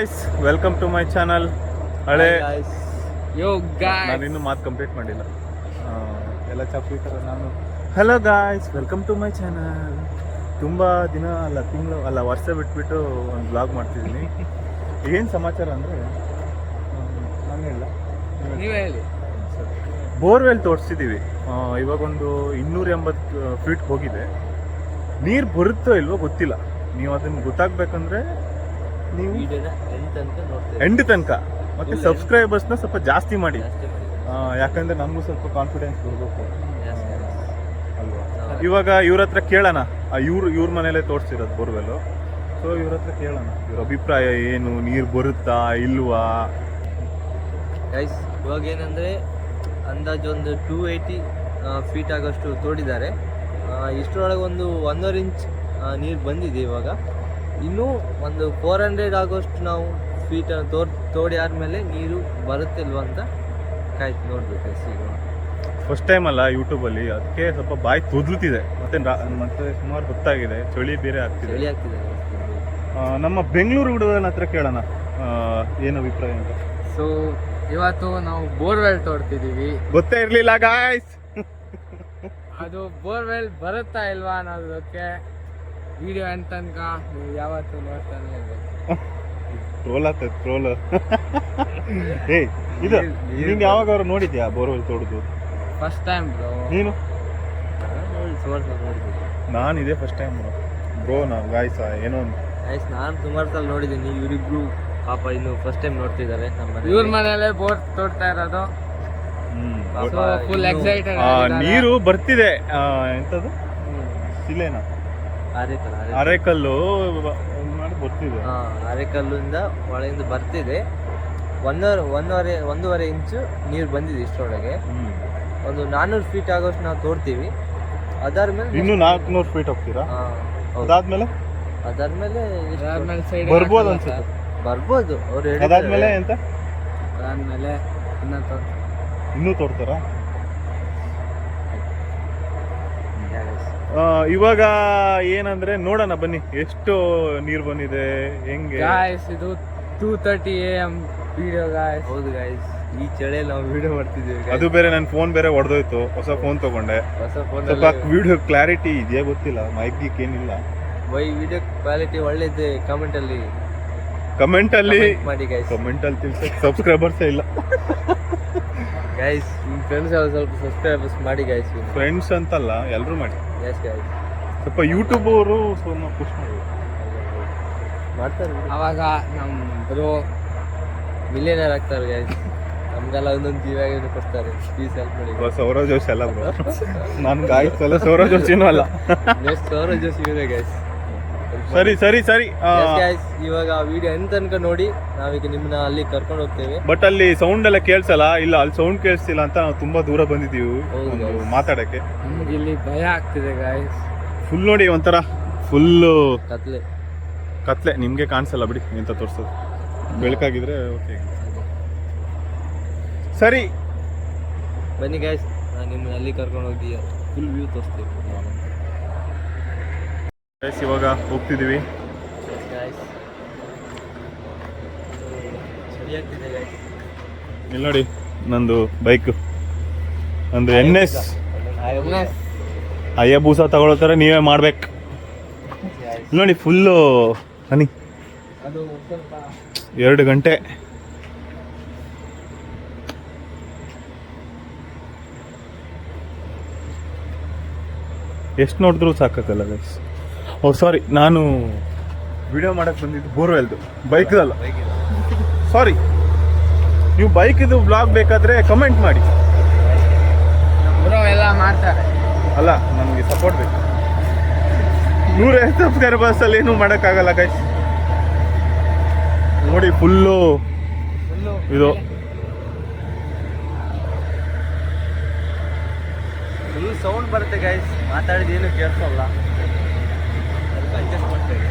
Guys welcome to my channel. ಹಳೆ ನಾನು ಇನ್ನೂ ಮಾತು ಕಂಪ್ಲೀಟ್ ಮಾಡಿಲ್ಲ. ಎಲ್ಲ ಚಾಪ್ಟರ್ ನಾನು hello guys welcome to my channel. ತುಂಬ ದಿನ ಅಲ್ಲ ತಿಂಗಳು ಅಲ್ಲ ವರ್ಷ ಬಿಟ್ಬಿಟ್ಟು ಒಂದು ಬ್ಲಾಗ್ ಮಾಡ್ತಿದ್ದೀನಿ. ಏನು ಸಮಾಚಾರ ಅಂದರೆ ನಾನು ಹೇಳ ನೀವೇ ಹೇಳಿ. ಬೋರ್ವೆಲ್ ತೋರಿಸಿದ್ದೀವಿ. ಇವಾಗೊಂದು 280 ಫೀಟ್ ಹೋಗಿದೆ. ನೀರು ಬರುತ್ತೋ ಇಲ್ವೋ ಗೊತ್ತಿಲ್ಲ. ನೀವು ಅದನ್ನು ಗೊತ್ತಾಗಬೇಕಂದ್ರೆ ನೀವು ಎಂಡ್ ತನಕ ಮತ್ತೆ ಸಬ್ಸ್ಕ್ರೈಬರ್ಸ್ನ ಸ್ವಲ್ಪ ಜಾಸ್ತಿ ಮಾಡಿ, ಯಾಕಂದ್ರೆ ನಮಗೂ ಸ್ವಲ್ಪ ಕಾನ್ಫಿಡೆನ್ಸ್ ಬರಬೇಕು ಅಲ್ವಾ. ಇವಾಗ ಇವ್ರ ಹತ್ರ ಕೇಳೋಣ. ಇವ್ರ ಮನೇಲೆ ತೋರಿಸಿರೋದು ಬೋರ್ವೆಲ್ಲು. ಸೊ ಇವ್ರ ಹತ್ರ ಕೇಳೋಣ ಇವ್ರ ಅಭಿಪ್ರಾಯ ಏನು, ನೀರು ಬರುತ್ತಾ ಇಲ್ವಾ. ಗೈಸ್ ಇವಾಗ ಏನಂದರೆ ಅಂದಾಜು ಒಂದು 280 ಫೀಟ್ ಆಗೋಷ್ಟು ತೋಡಿದ್ದಾರೆ. ಇಷ್ಟರೊಳಗೆ ಒಂದು 1.5 ಇಂಚ್ ನೀರು ಬಂದಿದೆ. ಇವಾಗ ಇನ್ನೂ ಒಂದು 400 ಆಗೋಷ್ಟು ನಾವು ಫೀಟ್ ತೋಡಿ ಆದಮೇಲೆ ನೀರು ಬರುತ್ತಿಲ್ವ ಅಂತ ಕಾಯ್ತು ನೋಡ್ಬೇಕು. ಈಗ ಫಸ್ಟ್ ಟೈಮ್ ಅಲ್ಲ ಯೂಟ್ಯೂಬಲ್ಲಿ, ಅದಕ್ಕೆ ಸ್ವಲ್ಪ ಬಾಯಿ ತೊದಲುತ್ತಿದೆ. ಮತ್ತೆ ಸುಮಾರು ಹೊತ್ತಾಗಿದೆ, ಚಳಿ ಬೇರೆ ಆಗ್ತಿದೆ. ನಮ್ಮ ಬೆಂಗಳೂರು ಹುಡುಗನ ಹತ್ರ ಕೇಳೋಣ ಏನು ಅಭಿಪ್ರಾಯ ಅಂತ. ಸೊ ಇವತ್ತು ನಾವು ಬೋರ್ವೆಲ್ ತೋಡ್ತಿದ್ದೀವಿ. ಗೊತ್ತೇ ಇರಲಿಲ್ಲ ಗಾಯ್ಸ್. ಅದು ಬೋರ್ವೆಲ್ ಬರುತ್ತಾ ಇಲ್ವಾ ಅನ್ನೋದಕ್ಕೆ ವಿಡಿಯೋ ಎಂಡ್ ತನಕ ನೀವು ಯಾವತ್ತೂ ನೋಡ್ತಾನೆ ಇರ್ಬೇಕು. ಟ್ರೋಲ್ ಆಗ್ತದೆ ಟ್ರೋಲ್. ಏಯ್ ಇದು ನೀನು ಯಾವಾಗಾದ್ರು ನೋಡಿದ್ಯಾ ಬೋರ್ವೆಲ್ ತೋಡುದು? First time bro. ನೀನು? ನೋಡಿದ್ದೀನಿ ನಾನು ಇದೇ ಫಸ್ಟ್ ಟೈಮ್ ಬ್ರೋ. ನಾನು ಗಾಯ್ಸ ಏನೋ ಗೈಸ್ ನಾನು ಸುಮಾರು ಸಲ ನೋಡಿದ್ದೀನಿ. ಇವರಿಬ್ರು ಪಾಪ ಇನ್ನು ಫಸ್ಟ್ ಟೈಮ್ ನೋಡ್ತಿದ್ದಾರೆ. ಇವ್ರ ಮನೇಲೆ ಬೋರ್ ತೋಡ್ತಾ ಇರೋದು. Full excited. ನೀರು ಬರ್ತಿದೆ. ಎಂತದು ಶಿಲೆನಾ ಅರೆಕಲ್ಲು ಮಾಡಿ ಬರ್ತಿದೆ. ಅರೆಕಲ್ಲಿಂದ ಒಳಗಿಂದ ಬರ್ತಿದೆ. 1.5 ಇಂಚು ನೀರು ಬಂದಿದೆ ಇಷ್ಟರೊಳಗೆ. ಒಂದು 400 ಫೀಟ್ ಆಗೋಷ್ಟು ನಾವು ತೋಡ್ತೀವಿ. ಅದಾದ್ಮೇಲೆ ಇನ್ನು 400 ಫೀಟ್ ಹೋಗ್ತೀರಾ? ಅದಾದ್ಮೇಲೆ ಸೈಡ್ ಬರ್ಬೋದು ಅನ್ಸುತ್ತೆ. ಬರ್ಬೋದು ಅವ್ರು. ಅದಾದ್ಮೇಲೆ ಎಂತ? ಅದಾದ್ಮೇಲೆ ಇನ್ನೂ ತೋಡ್ತಾರಾ? ಇವಾಗ ಏನಂದ್ರೆ ನೋಡೋಣ ಬನ್ನಿ ಎಷ್ಟು ನೀರು ಬಂದಿದೆ ಹೆಂಗೆ. ಗಾಯ್ಸ್ ಇದು 2:30 AM ವಿಡಿಯೋ ಗಾಯ್ಸ್. ಹೌದು ಗಾಯ್ಸ್, ಈ ಚಳಿಯಲ್ಲಿ ನಾವು ವಿಡಿಯೋ ಮಾಡ್ತಿದ್ದೀವಿ. ಅದು ಬೇರೆ ನನ್ನ ಫೋನ್ ಬೇರೆ ಹೊಡೆದೋಯ್ತು. ಹೊಸ ಫೋನ್ ತಗೊಂಡೆ. ಸ್ವಲ್ಪ ವಿಡಿಯೋ ಕ್ಲಾರಿಟಿ ಇದೆಯಾ ಗೊತ್ತಿಲ್ಲ, ಮೈಕ್ ಗೀಕ್ ಏನಿಲ್ಲ. ವಿಡಿಯೋ ಕ್ವಾಲಿಟಿ ಒಳ್ಳೆದಿದೆ. ಕಮೆಂಟ್ ಅಲ್ಲಿ ಮಾಡಿ ಗೈಸ್. ಕಮೆಂಟ್ ಅಲ್ಲಿ ತಿಳಿಸಕ್ಕೆ ಸಬ್ಸ್ಕ್ರೈಬರ್ಸ್ ಇಲ್ಲ ಗೈಸ್. ನಿಮ್ಮ ಫ್ರೆಂಡ್ಸ್ ಸ್ವಲ್ಪ ಸಬ್ಸ್ಕ್ರೈಬರ್ಸ್ ಮಾಡಿ ಗೈಸ್. ಫ್ರೆಂಡ್ಸ್ ಅಂತಲ್ಲ, ಎಲ್ಲರೂ ಮಾಡಿ. ಎಸ್ ಗೈಸ್, ಸ್ವಲ್ಪ ಯೂಟ್ಯೂಬ್ ಅವರು ಸ್ವಲ್ಪ ಪುಷ್ ಮಾಡ್ತಾರೆ. ಅವಾಗ ನಮ್ಮ ಬ್ರೋ ಮಿಲಿಯನರ್ ಆಗ್ತಾರೆ ಗೈಸ್. ನಮ್ಗೆಲ್ಲ ಒಂದೊಂದು ಜೀವ ಕೊಡ್ತಾರೆ. ಪ್ಲೀಸ್ ಹೆಲ್ಪ್ ಮಾಡಿ. ಸೌರವ್ ಜೋಶಿ ಅಲ್ಲ ಬ್ರೋ, ನಾನು ಗಾಯ್ಸ್ ಅಲ್ಲ, ಸೌರವ್ ಜೋಶಿನೂ ಅಲ್ಲ. ನೆಕ್ಸ್ಟ್ ಸೌರವ್ ಜೋಶಿ ಇದೆ ಗೈಸ್. ಸರಿ ಇವಾಗ ವಿಡಿಯೋ ಎಂತ ತನಕ ನೋಡಿ ನಾವೀಗ ನಿಮ್ಮನ್ನ ಅಲ್ಲಿ ಕರ್ಕೊಂಡು ಹೋಗ್ತೇವೆ. ಬಟ್ ಅಲ್ಲಿ ಸೌಂಡ್ ಎಲ್ಲ ಕೇಳಿಸಲ್ಲ. ಇಲ್ಲ ಅಲ್ಲಿ ಸೌಂಡ್ ಕೇಳಿಸ್ತಿಲ್ಲ ಅಂತ ನಾವು ತುಂಬಾ ದೂರ ಬಂದಿದ್ದೀವಿ ಮಾತಾಡಕ್ಕೆ. ನಮ್ಗೆ ಇಲ್ಲಿ ಭಯ ಆಗ್ತಿದೆ ಗಾಯ್ಸ್. ಫುಲ್ ನೋಡಿ ಒಂಥರ ಫುಲ್ಲು ಕತ್ಲೆ. ನಿಮ್ಗೆ ಕಾಣಿಸಲ್ಲ ಬಿಡಿ ಎಂತ ತೋರಿಸೋದು. ಬೆಳಕಾಗಿದ್ರೆ ಓಕೆ. ಸರಿ ಬನ್ನಿ ಗೈಸ್, ನಾನು ನಿಮ್ಮನ್ನ ಅಲ್ಲಿ ಕರ್ಕೊಂಡು ಹೋಗಿ ಫುಲ್ ವ್ಯೂ ತೋರಿಸ್ತೀವಿ. ಇವಾಗ ಹೋಗ್ತಿದ್ದೀವಿ. ಇಲ್ಲಿ ನೋಡಿ ನಂದು ಬೈಕ್, ನಂದು NS ಅಯ್ಯಬೂಸ ತಗೊಳ್ತಾರೆ. ನೀವೇ ಮಾಡ್ಬೇಕು. ನೋಡಿ ಫುಲ್ಲು ಹನಿ. 2 ಗಂಟೆ. ಎಷ್ಟು ನೋಡಿದ್ರು ಸಾಕಾಗಲ್ಲ ಗೈಸ್. ಸಾರಿ, ನಾನು ವಿಡಿಯೋ ಮಾಡಕ್ಕೆ ಬಂದಿದ್ದು ಬೋರ್ವೆಲ್ದು, ಬೈಕ್ದಲ್ಲ. ಸಾರಿ, ನೀವು ಬೈಕಿದು ಬ್ಲಾಗ್ ಬೇಕಾದರೆ ಕಮೆಂಟ್ ಮಾಡಿ. ಬ್ರೋ ಎಲ್ಲ ಮಾಡ್ತಾರೆ. ಅಲ್ಲ, ನನಗೆ ಸಪೋರ್ಟ್ ಬೇಕು. 150 ಸಬ್ಸ್ಕ್ರೈಬರ್ಸಲ್ಲಿ ಏನೂ ಮಾಡೋಕ್ಕಾಗಲ್ಲ ಗೈಸ್. ನೋಡಿ ಫುಲ್ಲು ಇದು ಫುಲ್ ಸೌಂಡ್ ಬರುತ್ತೆ ಗೈಸ್. ಮಾತಾಡಿದ ಏನು ಕೇಳಿಸಲ್ಲ. ಅಡ್ಜಸ್ಟ್ ಮಾಡ್ತೇವೆ.